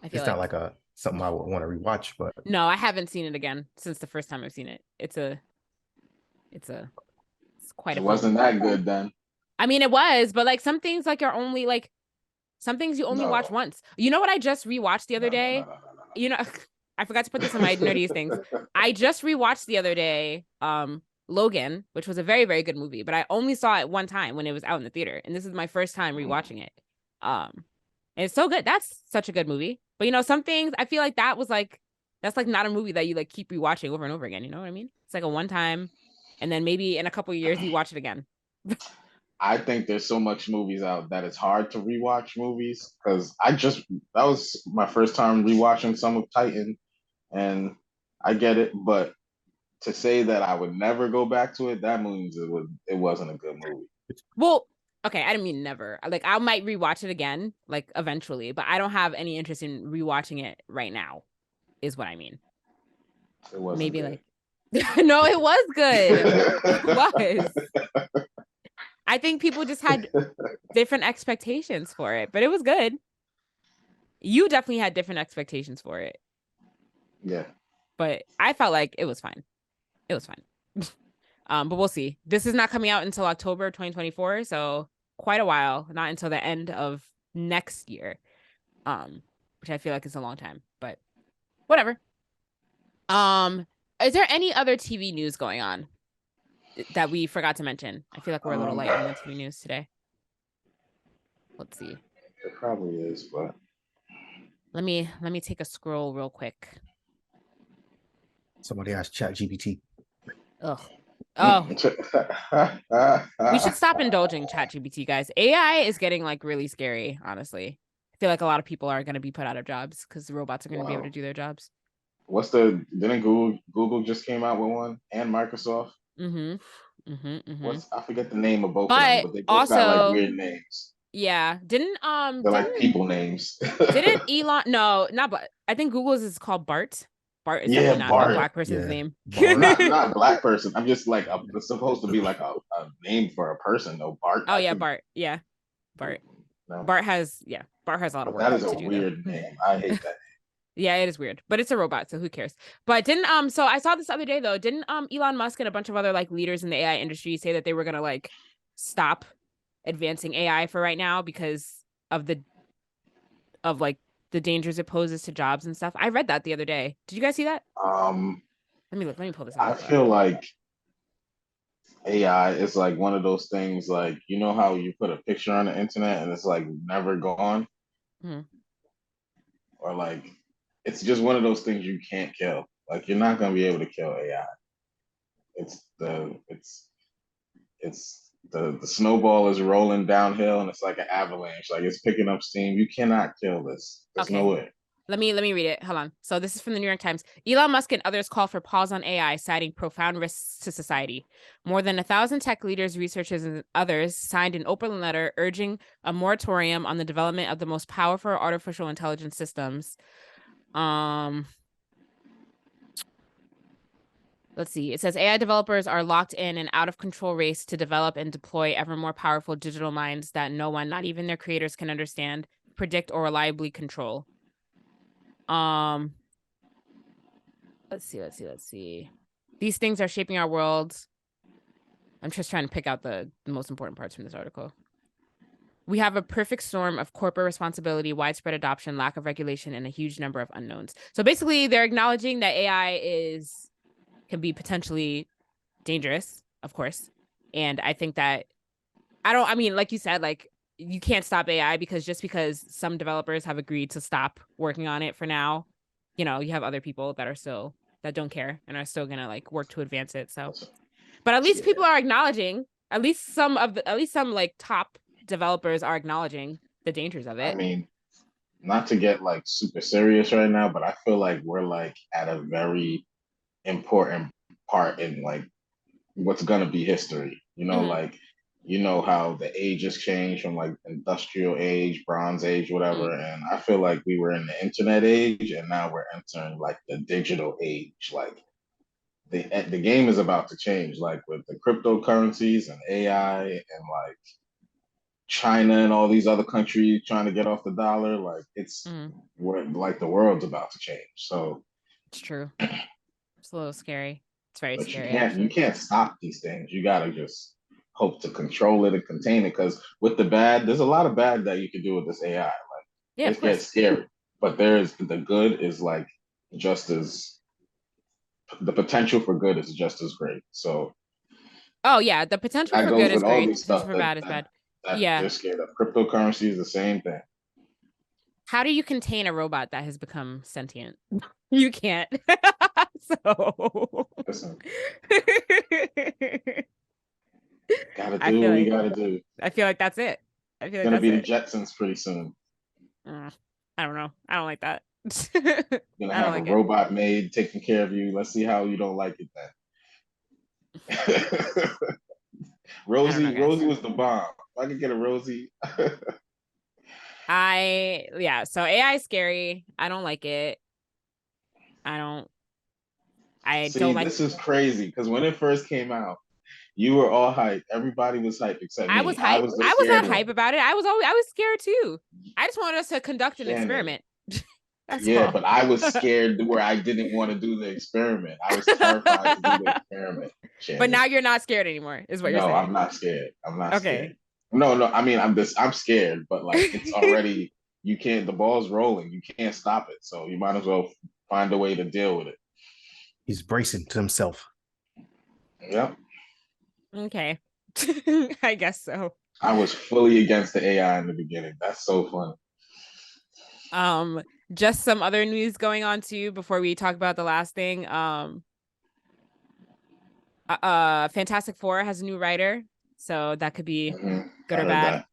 I feel It's not like like a something I would want to rewatch, but no, I haven't seen it again since the first time I've seen it. It's quite It a film. wasn't that good then. I mean, it was, but like some things like are only like some things you only watch No, once. You know what I just rewatched the other no, no, no, day? no, You know, I forgot to put this on my nerdiest things. I just rewatched the other day, Logan, which was a very, very good movie, but I only saw it one time when it was out in the theater, and this is my first time no. rewatching it. And it's so good. That's such a good movie. But you know, some things I feel like that's like not a movie that you like keep rewatching over and over again. You know what I mean? It's like a one time, and then maybe in a couple of years you watch it again. I think there's so much movies out that it's hard to rewatch movies because that was my first time rewatching some of Titan, and I get it, but to say that I would never go back to it, that means it wasn't a good movie. Well, okay, I didn't mean never. Like I might rewatch it again, like eventually, but I don't have any interest in rewatching it right now, is what I mean. It wasn't Maybe good. like no, it was good. It was. I think people just had different expectations for it, but it was good. You definitely had different expectations for it, Yeah. but I felt like it was fine. It was fine. But we'll see. This is not coming out until October 2024, so quite a while, not until the end of next year. Which I feel like is a long time, but whatever. Is there any other TV news going on that we forgot to mention? I feel like we're a little light on the TV news today. Let's see. It probably is, but Let me take a scroll real quick. somebody asked ChatGPT. Ugh. Oh, we should stop indulging ChatGPT, guys. AI is getting like really scary, honestly. I feel like a lot of people are going to be put out of jobs because the robots are going to be able to do their jobs. Didn't Google just came out with one and Microsoft? I forget the name of both of them, But but they both got like also, weird names. yeah, They're like people names. didn't Elon? No, not but I think Google's is called Bart. Bart is Yeah, definitely not a Bart. black person's Yeah, name. Bart. Not black person. I'm just like it's supposed to be like a name for a person though. Bart. Oh I yeah, think, Bart. Yeah, Bart. no, Bart has a lot of but work that is to a do though. weird name. I hate that. Yeah, it is weird, but it's a robot, so who cares? But didn't so I saw this other day though. Didn't Elon Musk and a bunch of other like leaders in the AI industry say that they were gonna like stop advancing AI for right now because of like the dangers it poses to jobs and stuff? I read that the other day. Did you guys see that? Let me look. Let me pull this I up. feel like AI is like one of those things. Like you know how you put a picture on the internet and it's like never gone, Hmm. or like it's just one of those things you can't kill. Like you're not gonna be able to kill AI. It's the snowball is rolling downhill and it's like an avalanche. Like it's picking up steam. You cannot kill this. There's no Okay. way. Let me read it. Hold on. So this is from the New York Times. Elon Musk and others call for pause on AI, citing profound risks to society. More than 1,000 tech leaders, researchers, and others signed an open letter urging a moratorium on the development of the most powerful artificial intelligence systems. Let's see. It says AI developers are locked in an out of control race to develop and deploy ever more powerful digital minds that no one, not even their creators, can understand, predict, or reliably control. Let's see. These things are shaping our world. I'm just trying to pick out the most important parts from this article. We have a perfect storm of corporate responsibility, widespread adoption, lack of regulation, and a huge number of unknowns. So basically, they're acknowledging that AI can be potentially dangerous, of course. And I think that I mean, like you said, like you can't stop AI just because some developers have agreed to stop working on it for now, you have other people that don't care and are still gonna like work to advance it. So, but at least people are acknowledging, at least some like top developers are acknowledging the dangers of it. I mean, not to get like super serious right now, but I feel like we're like at a very important part in like what's gonna be history. Like how the ages change from like industrial age, bronze age, whatever. And I feel like we were in the internet age, and now we're entering like the digital age. Like the game is about to change, like with the cryptocurrencies and AI and like China and all these other countries trying to get off the dollar. Like we're like the world's about to change. So it's true. It's a little scary. It's very but scary. You can't stop these things. You gotta just hope to control it and contain it. Because with the bad, there's a lot of bad that you can do with this AI. Like it gets scary, but there's the good is like just as the potential for good is just as great. So oh yeah, the potential that for goes good is with all great. these Potential stuff for bad is bad. Yeah. They're scared of. Cryptocurrency is the same thing. How do you contain a robot that has become sentient? You can't. So Listen, gotta do what we gotta do. I feel like that's it. I feel It's like gonna that's be the it. Jetsons pretty soon. I don't know. I don't like that. You're gonna have a robot maid taking care of you. Let's see how you don't like it then. Rosie was the bomb. If I could get a Rosie. So AI is scary. I don't like it. This is crazy because when it first came out, you were all hyped. Everybody was hyped except me. I was hyped. I was not hyped about it. I was scared too. I just wanted us to conduct an experiment. But I was scared where I didn't want to do the experiment. I was terrified to do the experiment. Shannon. But now you're not scared anymore, is what you're saying. No, I'm not scared. I'm not scared. No. I mean, I'm scared, but like it's already. You can't. The ball's rolling. You can't stop it. So you might as well find a way to deal with it. He's bracing to himself. Yep. Okay. I guess so. I was fully against the AI in the beginning. That's so funny. Just some other news going on too before we talk about the last thing. Fantastic Four has a new writer, so that could be good or bad.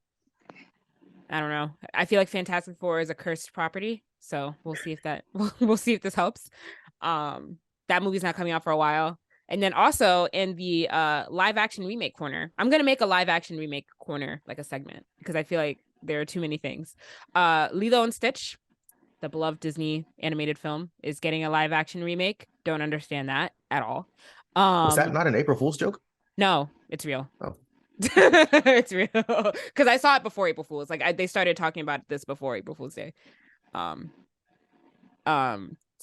I don't know. I feel like Fantastic Four is a cursed property, so we'll see if this helps. That movie's not coming out for a while. And then also in the live action remake corner, I'm gonna make a live action remake corner like a segment because I feel like there are too many things. Lilo and Stitch, the beloved Disney animated film, is getting a live action remake. Don't understand that at all. Was that not an April Fool's joke? No, it's real. Oh. It's real because I saw it before April Fool's. Like they started talking about this before April Fool's Day. So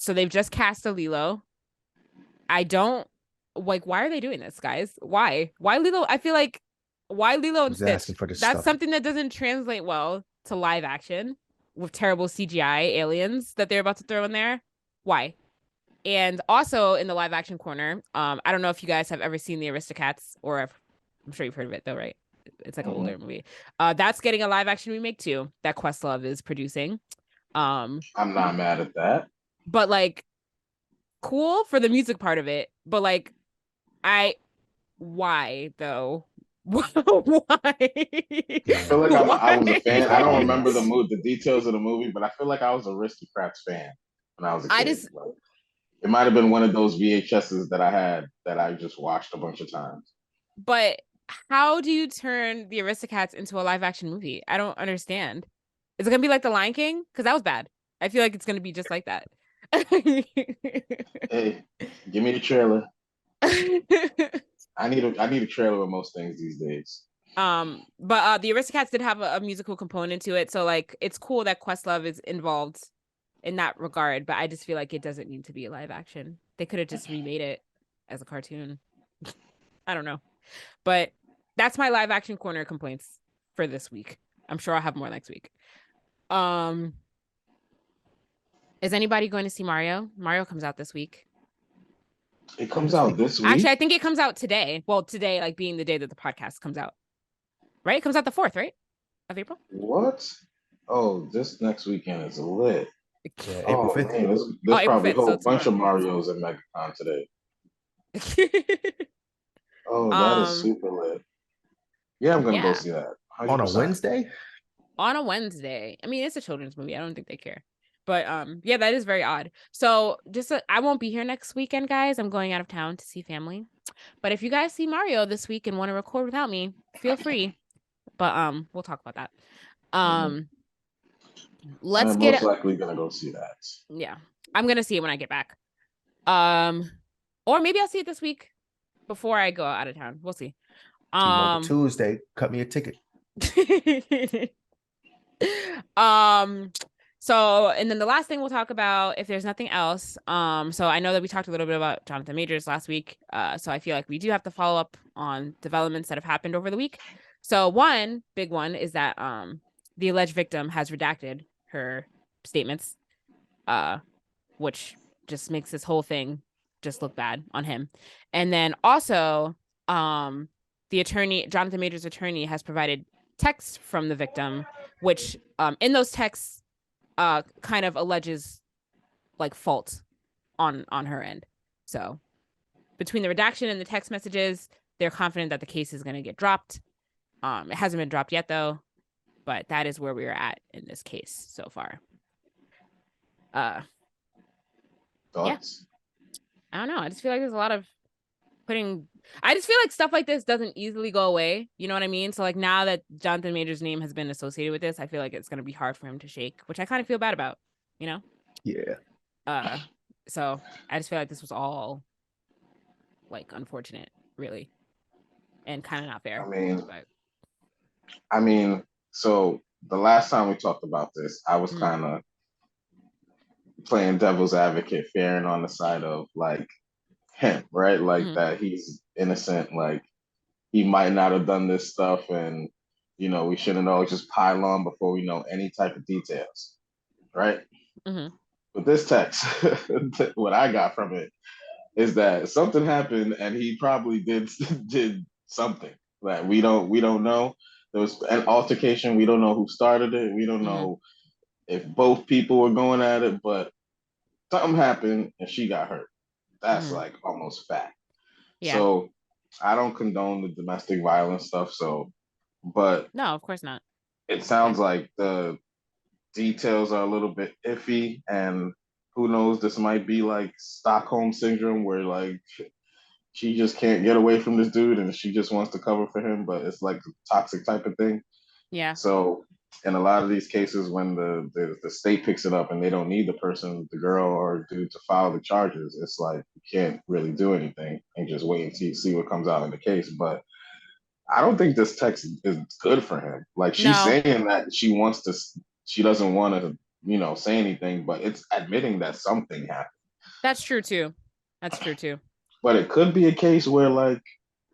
they've just cast a Lilo. I don't like. Why are they doing this, guys? Why Lilo? I feel like why Lilo and Stitch? That's something that doesn't translate well to live action with terrible CGI aliens that they're about to throw in there. Why? And also in the live action corner, I don't know if you guys have ever seen the Aristocats, or I'm sure you've heard of it though, right? It's like an older movie. That's getting a live action remake too that Questlove is producing. I'm not mad at that. But like cool for the music part of it, but like why though? Why? I feel like I was a fan. I don't remember the details of the movie, but I feel like I was a Aristocrats fan when I was a kid. It might have been one of those VHSs that I had that I just watched a bunch of times. But how do you turn the Aristocats into a live action movie? I don't understand. Is it gonna be like The Lion King? Because that was bad. I feel like it's gonna be just like that. Hey, give me the trailer. I need a trailer with most things these days. But the Aristocats did have a musical component to it, so like it's cool that Questlove is involved in that regard, but I just feel like it doesn't need to be a live action. They could have just remade it as a cartoon. I don't know. But that's my live action corner complaints for this week. I'm sure I'll have more next week. Is anybody going to see Mario? Mario comes out this week. It comes This out week? this week. Actually, I think it comes out today. Well, today, like being the day that the podcast comes out. Right? It comes out the 4th, right? Of April? What? Oh, this next weekend is lit. Yeah, April Oh 5th. man, there's Oh, April probably a 5th, so whole bunch of tomorrow. Marios at MegaCon today. Oh, that is super lit. Yeah, I'm gonna go Yeah. see that. On a 100%. Wednesday? On a Wednesday. I mean, it's a children's movie. I don't think they care. But yeah, that is very odd. So just I won't be here next weekend, guys. I'm going out of town to see family. But if you guys see Mario this week and want to record without me, feel free. But we'll talk about that. Let's I'm get most likely gonna go see that. Yeah. I'm gonna see it when I get back. Or maybe I'll see it this week before I go out of town. We'll see. T-Mobile Tuesday. Cut me a ticket. So and then the last thing we'll talk about, if there's nothing else, so I know that we talked a little bit about Jonathan Majors last week, so I feel like we do have to follow up on developments that have happened over the week. So one big one is that the alleged victim has redacted her statements, which just makes this whole thing just look bad on him. And then also the attorney, Jonathan Majors' attorney, has provided texts from the victim, which in those texts kind of alleges like fault on her end. So between the redaction and the text messages, they're confident that the case is going to get dropped. It hasn't been dropped yet though, but that is where we are at in this case so far. Thoughts? Yeah. I don't know. I just feel like there's a lot of I just feel like stuff like this doesn't easily go away. You know what I mean? So like now that Jonathan Majors' name has been associated with this, I feel like it's going to be hard for him to shake, which I kind of feel bad about, you know? Yeah. So I just feel like this was all like unfortunate, really, and kind of not fair. I mean, so the last time we talked about this, I was kind of playing devil's advocate, faring on the side of like him, right? Like that he's innocent, like he might not have done this stuff, and you know, we shouldn't all just pile on before we know any type of details, right? With this text, what I got from it is that something happened, and he probably did something that we don't know. There was an altercation. We don't know who started it. We don't know if both people were going at it, but something happened, and she got hurt. That's like almost fact. Yeah. So I don't condone the domestic violence stuff. So, but no, of course not. It sounds like the details are a little bit iffy, and who knows, this might be like Stockholm syndrome where like she just can't get away from this dude and she just wants to cover for him, but it's like a toxic type of thing. Yeah. So in a lot of these cases, when the state picks it up and they don't need the person, the girl or dude, to file the charges, it's like you can't really do anything and just wait and see what comes out in the case. But I don't think this text is good for him. Like she's saying that she doesn't want to, you know, say anything, but it's admitting that something happened. That's true too. But it could be a case where like,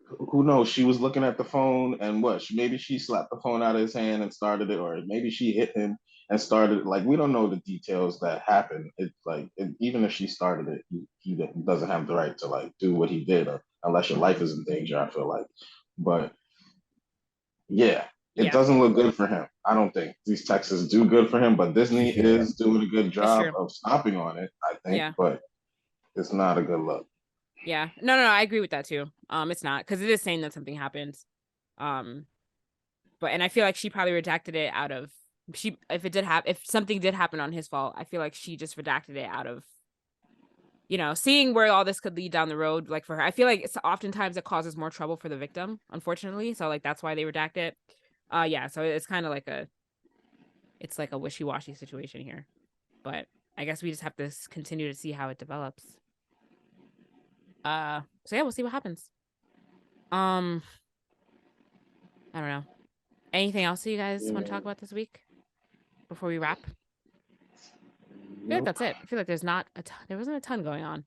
who knows? She was looking at the phone and maybe she slapped the phone out of his hand and started it, or maybe she hit him and started it. Like we don't know the details that happened. It's like even if she started it, he doesn't have the right to like do what he did, or unless your life is in danger. I feel like, but yeah, it doesn't look good for him. I don't think these texts do good for him, but Disney is doing a good job of stopping on it, I think, but it's not a good look. Yeah. No, I agree with that too. It's not, because it is saying that something happened. And I feel like she probably redacted it out of if something did happen on his fault, I feel like she just redacted it out of, you know, seeing where all this could lead down the road. Like for her, I feel like it's oftentimes it causes more trouble for the victim, unfortunately. So like that's why they redact it. Yeah. So it's kind of like it's like a wishy-washy situation here, but I guess we just have to continue to see how it develops. So yeah, we'll see what happens. I don't know. Anything else that you guys want to talk about this week before we wrap? I feel like that's it. I feel like there's not there wasn't a ton going on.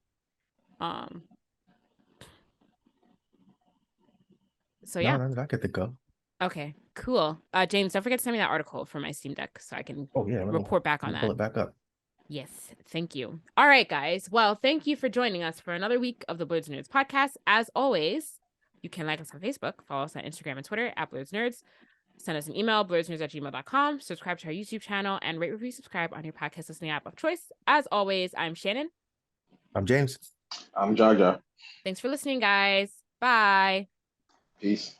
So yeah. No, I get to go. Okay. Cool. James, don't forget to send me that article for my Steam Deck so I can Oh yeah, report back on pull it that. back up. Yes, thank you. All right, guys. Well, thank you for joining us for another week of the Blerdsnerds podcast. As always, you can like us on Facebook, follow us on Instagram and Twitter at Blerdsnerds. Send us an email, blerdsnerds@gmail.com. Subscribe to our YouTube channel and rate, review, subscribe on your podcast listening app of choice. As always, I'm Shannon. I'm James. I'm Jaja. Thanks for listening, guys. Bye. Peace.